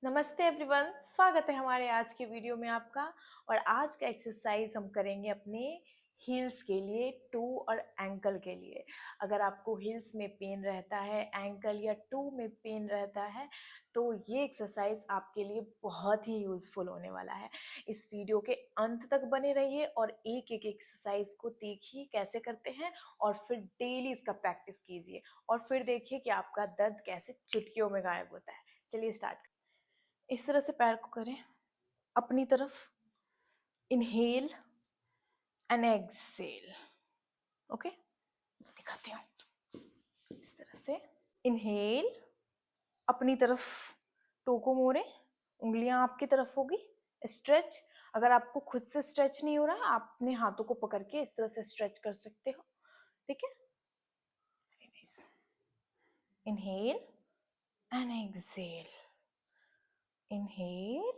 नमस्ते एवरीवन, स्वागत है हमारे आज के वीडियो में आपका। और आज का एक्सरसाइज हम करेंगे अपने हील्स के लिए, टू और एंकल के लिए। अगर आपको हील्स में पेन रहता है, एंकल या टू में पेन रहता है, तो ये एक्सरसाइज आपके लिए बहुत ही यूजफुल होने वाला है। इस वीडियो के अंत तक बने रहिए और एक एक एक्सरसाइज को देखिए कैसे करते हैं, और फिर डेली इसका प्रैक्टिस कीजिए और फिर देखिए कि आपका दर्द कैसे चुटकियों में गायब होता है। चलिए स्टार्ट। इस तरह से पैर को करें अपनी तरफ, इनहेल एंड एक्सेल। ओके, दिखाती हूँ। इस तरह से इनहेल, अपनी तरफ टो को मोड़े, उंगलियां आपकी तरफ होगी, स्ट्रेच। अगर आपको खुद से स्ट्रेच नहीं हो रहा है, आप अपने हाथों को पकड़ के इस तरह से स्ट्रेच कर सकते हो। ठीक है, inhale and exhale, inhale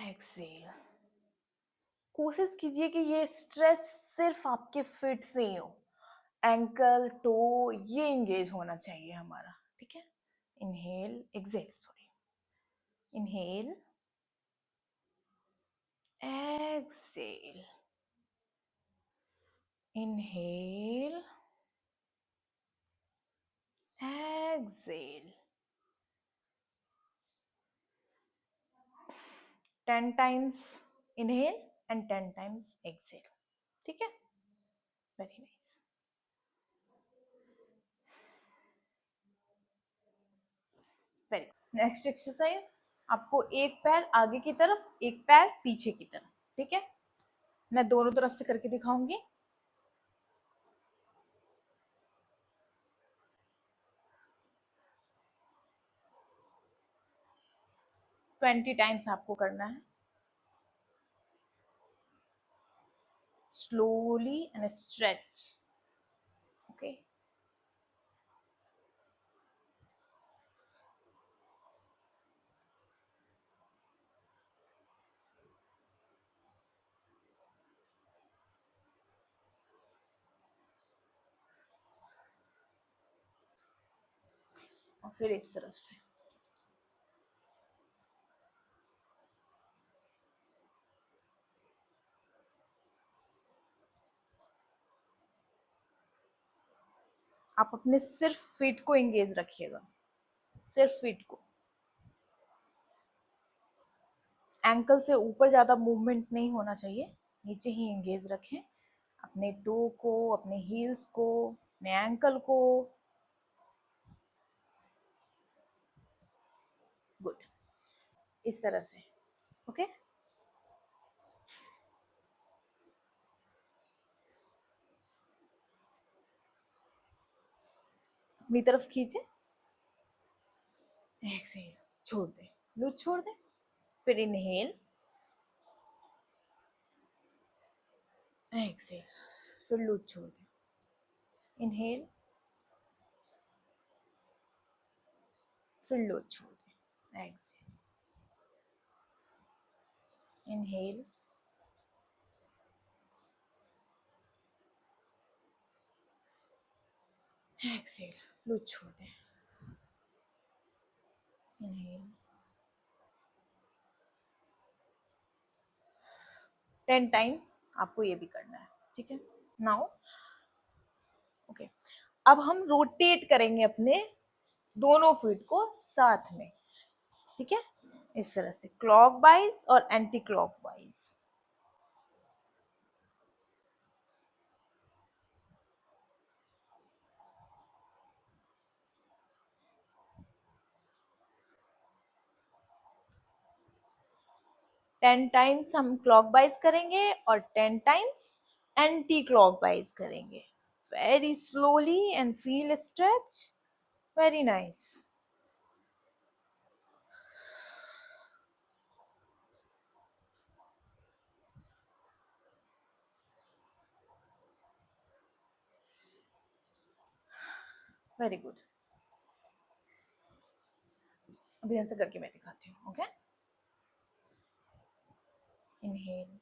exhale. कोशिश कीजिए कि ये स्ट्रेच सिर्फ आपके फिट से ही हो, एंकल टो ये इंगेज होना चाहिए हमारा। ठीक है, inhale exhale, sorry, inhale exhale, inhale exhale. 10 times inhale and 10 times exhale. ठीक है, very nice. Very next exercise, आपको एक पैर आगे की तरफ, एक पैर पीछे की तरफ। ठीक है, मैं दोनों तरफ से करके दिखाऊंगी। 20 टाइम्स आपको करना है, slowly and stretch. Okay, और फिर इस तरफ से। आप अपने सिर्फ फीट को एंगेज रखिएगा, सिर्फ फीट को। एंकल से ऊपर ज्यादा मूवमेंट नहीं होना चाहिए, नीचे ही एंगेज रखें अपने टो को, अपने हील्स को, अपने एंकल को। गुड, इस तरह से। ओके, अपनी तरफ खींचे, एक्सेल, छोड़ दे, लूज छोड़ दे, फिर इनहेल एक्सेल, फिर लूज छोड़ दे, इनहेल फिर लूज छोड़ दे, एक्सेल, इनहेल एक्सेल, लूज छोड़ दे, इनहेल। 10 टाइम्स आपको ये भी करना है। ठीक है, नाउ ओके, अब हम रोटेट करेंगे अपने दोनों फीट को साथ में। ठीक है, इस तरह से क्लॉकवाइज और एंटी क्लॉकवाइज। 10 टाइम्स हम क्लॉकवाइज करेंगे और 10 टाइम्स एंटी क्लॉकवाइज करेंगे। Very slowly and feel stretch. Very nice. Very good. अभी ऐसे करके मैं दिखाती हूँ। Okay, inhale,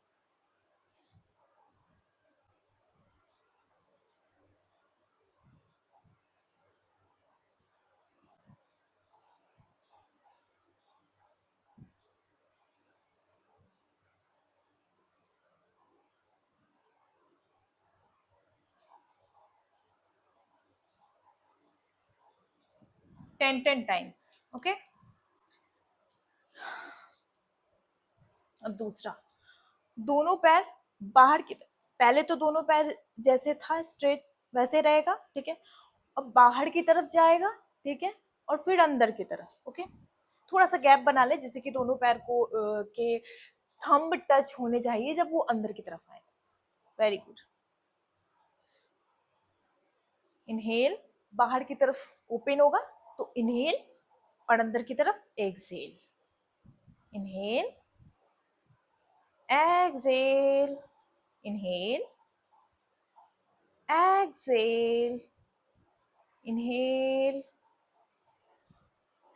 10 times. ओके, अब दूसरा, दोनों पैर बाहर की तरफ, पहले तो दोनों पैर जैसे था स्ट्रेट वैसे रहेगा, ठीक है। अब बाहर की तरफ जाएगा, ठीक है, और फिर अंदर की तरफ। ओके, थोड़ा सा गैप बना ले, जैसे कि दोनों पैर को के थंब टच होने चाहिए जब वो अंदर की तरफ आए। Very good. इनहेल, बाहर की तरफ ओपन होगा तो इनहेल, और अंदर की तरफ exhale. Inhale, exhale, inhale, exhale, inhale,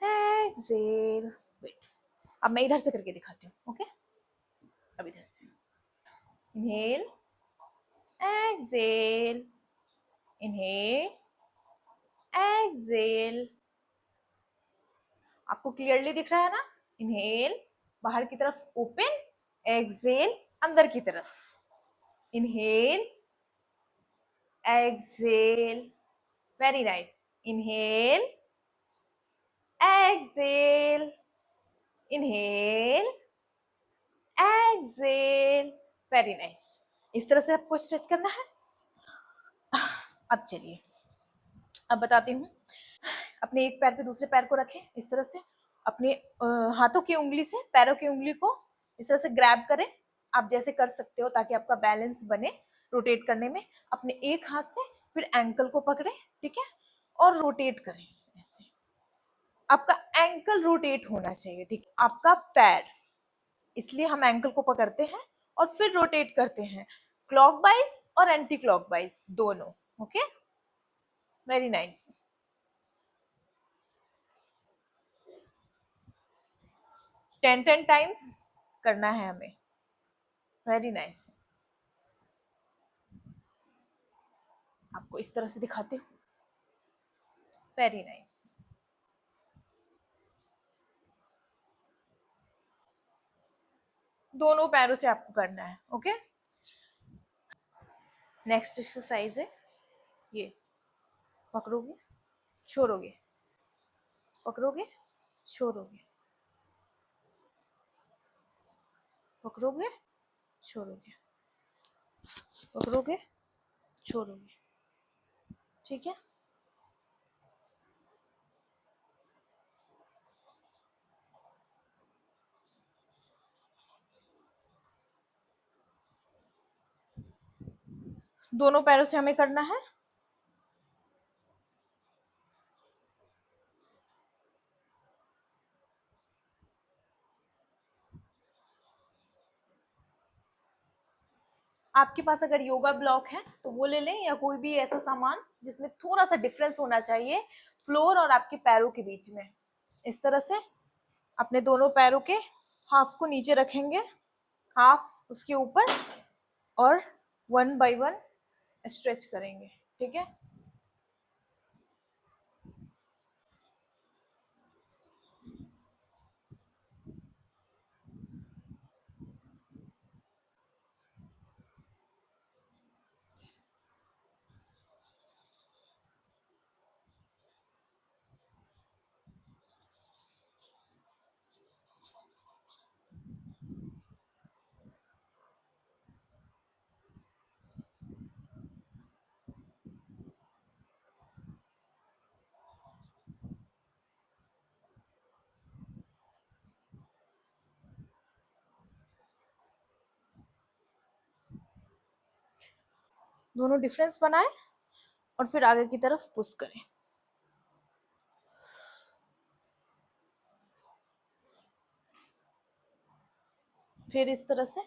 exhale. Wait, अब मैं इधर से करके दिखाती हूँ। ओके, अब इधर से इनहेल, एक्सहेल, इनहेल, एक्सहेल। आपको क्लियरली दिख रहा है ना? इनहेल, बाहर की तरफ ओपन, एक्सहेल, अंदर की तरफ। Inhale, exhale, very nice. Inhale, exhale, inhale, exhale, very nice. इस तरह से आपको स्ट्रेच करना है। अब चलिए, अब बताती हूँ। अपने एक पैर पे दूसरे पैर को रखें इस तरह से, अपने हाथों की उंगली से पैरों की उंगली को इस तरह से ग्रैब करें। आप जैसे कर सकते हो ताकि आपका बैलेंस बने रोटेट करने में। अपने एक हाथ से फिर एंकल को पकड़े, ठीक है, और रोटेट करें ऐसे। आपका एंकल रोटेट होना चाहिए, ठीक, आपका पैर, इसलिए हम एंकल को पकड़ते हैं और फिर रोटेट करते हैं, क्लॉकवाइज और एंटी क्लॉकवाइज दोनों। Okay, very nice. 10 टाइम्स करना है हमें। Very nice. आपको इस तरह से दिखाती हूँ। Very nice. दोनों पैरों से आपको करना है। ओके, नेक्स्ट एक्सरसाइज है ये, पकड़ोगे, छोड़ोगे, पकड़ोगे, छोड़ोगे, पकड़ोगे, छोड़ोगे, पकड़ोगे, छोड़ोगे, ठीक है। दोनों पैरों से हमें करना है। आपके पास अगर योगा ब्लॉक है तो वो ले लें, या कोई भी ऐसा सामान जिसमें थोड़ा सा डिफरेंस होना चाहिए फ्लोर और आपके पैरों के बीच में। इस तरह से अपने दोनों पैरों के हाफ को नीचे रखेंगे, हाफ उसके ऊपर, और 1 बाय 1 स्ट्रेच करेंगे, ठीक है। दोनों डिफरेंस बनाए और फिर आगे की तरफ पुश करें। फिर इस तरह से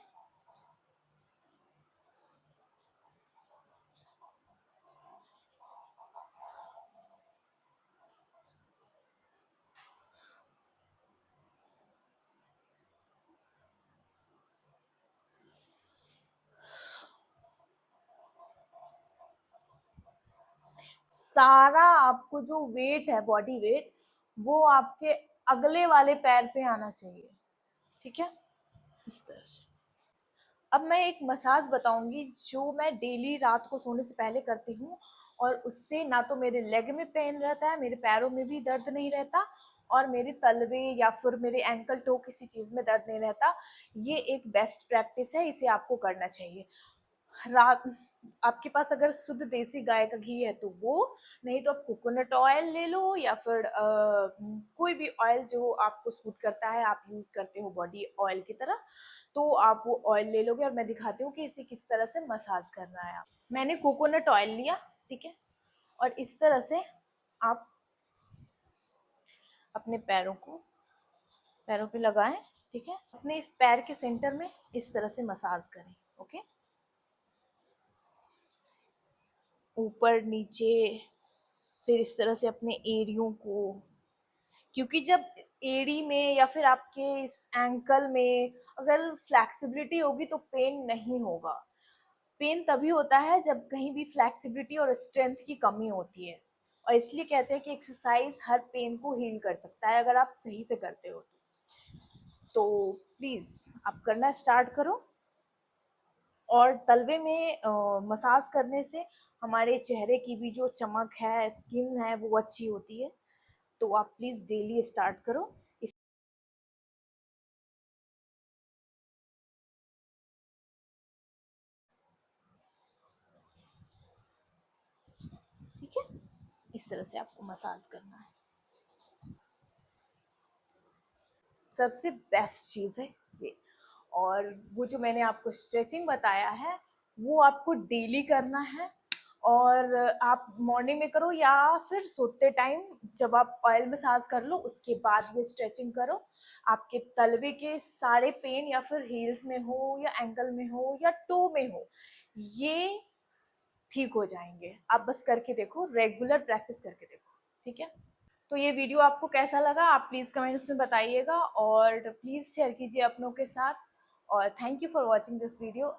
सारा आपको जो वेट है, बॉडी वेट, वो आपके अगले वाले पैर पे आना चाहिए, ठीक है, इस तरह से। अब मैं एक मसाज बताऊंगी जो मैं डेली रात को सोने से पहले करती हूँ, और उससे ना तो मेरे लेग में पेन रहता है, मेरे पैरों में भी दर्द नहीं रहता, और मेरे तलवे या फिर मेरे एंकल टो किसी चीज़ में दर्द नहीं रहता। ये एक बेस्ट प्रैक्टिस है, इसे आपको करना चाहिए। रात आपके पास अगर शुद्ध देसी गाय का घी है तो वो, नहीं तो आप कोकोनट ऑयल ले लो, या फिर कोई भी ऑयल जो आपको सूट करता है, आप यूज करते हो बॉडी ऑयल की तरह, तो आप वो ऑयल ले लोगे। और मैं दिखाती हूँ कि इसे किस तरह से मसाज करना है। मैंने कोकोनट ऑयल लिया, ठीक है, और इस तरह से आप अपने पैरों पे लगाएं, ठीक है। अपने इस पैर के सेंटर में इस तरह से मसाज करें, ओके। ऊपर नीचे, फिर इस तरह से अपने एड़ियों को, क्योंकि जब एड़ी में या फिर आपके इस एंकल में अगर फ्लेक्सिबिलिटी होगी तो पेन नहीं होगा। पेन तभी होता है जब कहीं भी फ्लेक्सिबिलिटी और स्ट्रेंथ की कमी होती है, और इसलिए कहते हैं कि एक्सरसाइज हर पेन को हील कर सकता है अगर आप सही से करते हो तो प्लीज आप करना स्टार्ट करो। और तलवे में मसाज करने से हमारे चेहरे की भी जो चमक है, स्किन है, वो अच्छी होती है। तो आप प्लीज डेली स्टार्ट करो। ठीक है, इस तरह से आपको मसाज करना है। सबसे बेस्ट चीज़ है ये। और वो जो मैंने आपको स्ट्रेचिंग बताया है, वो आपको डेली करना है। और आप मॉर्निंग में करो या फिर सोते टाइम, जब आप ऑयल मसाज कर लो उसके बाद ये स्ट्रेचिंग करो। आपके तलवे के सारे पेन, या फिर हील्स में हो या एंकल में हो या टो में हो, ये ठीक हो जाएंगे। आप बस करके देखो, रेगुलर प्रैक्टिस करके देखो, ठीक है। तो ये वीडियो आपको कैसा लगा आप प्लीज़ कमेंट्स में बताइएगा, और प्लीज़ शेयर कीजिए अपनों के साथ। और thank you for watching this video.